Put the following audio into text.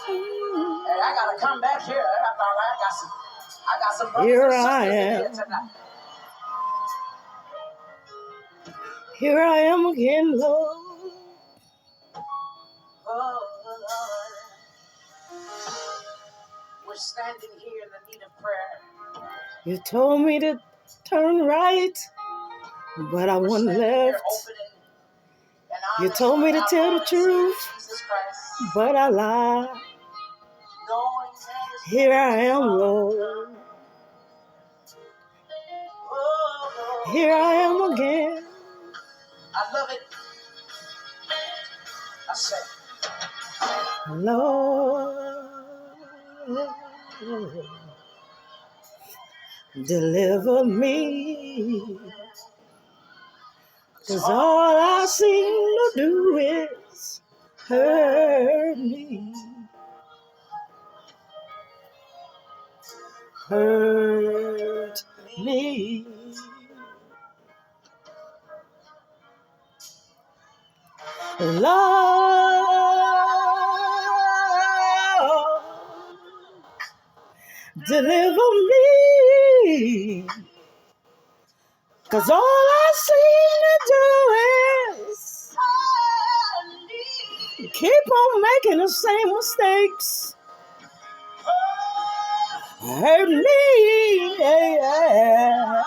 Hey, I gotta come back here. I got some brothers Here and sisters I in here am. tonight. Here I am again, Lord. Oh, Lord. We're standing here in the need of prayer. You told me to turn right, but I We're went standing here left. opening and You honest told me with to our tell Lord the and Savior truth, Jesus Christ. but I lied. Knowing that it's Here I am, from Lord. God. Oh, Here I am Lord. again. I love it. I say, Lord, deliver me. 'Cause all I seem to do is hurt me. Hurt me. Lord, deliver me. 'Cause all I seem to do is keep on making the same mistakes. Hurt me. Yeah.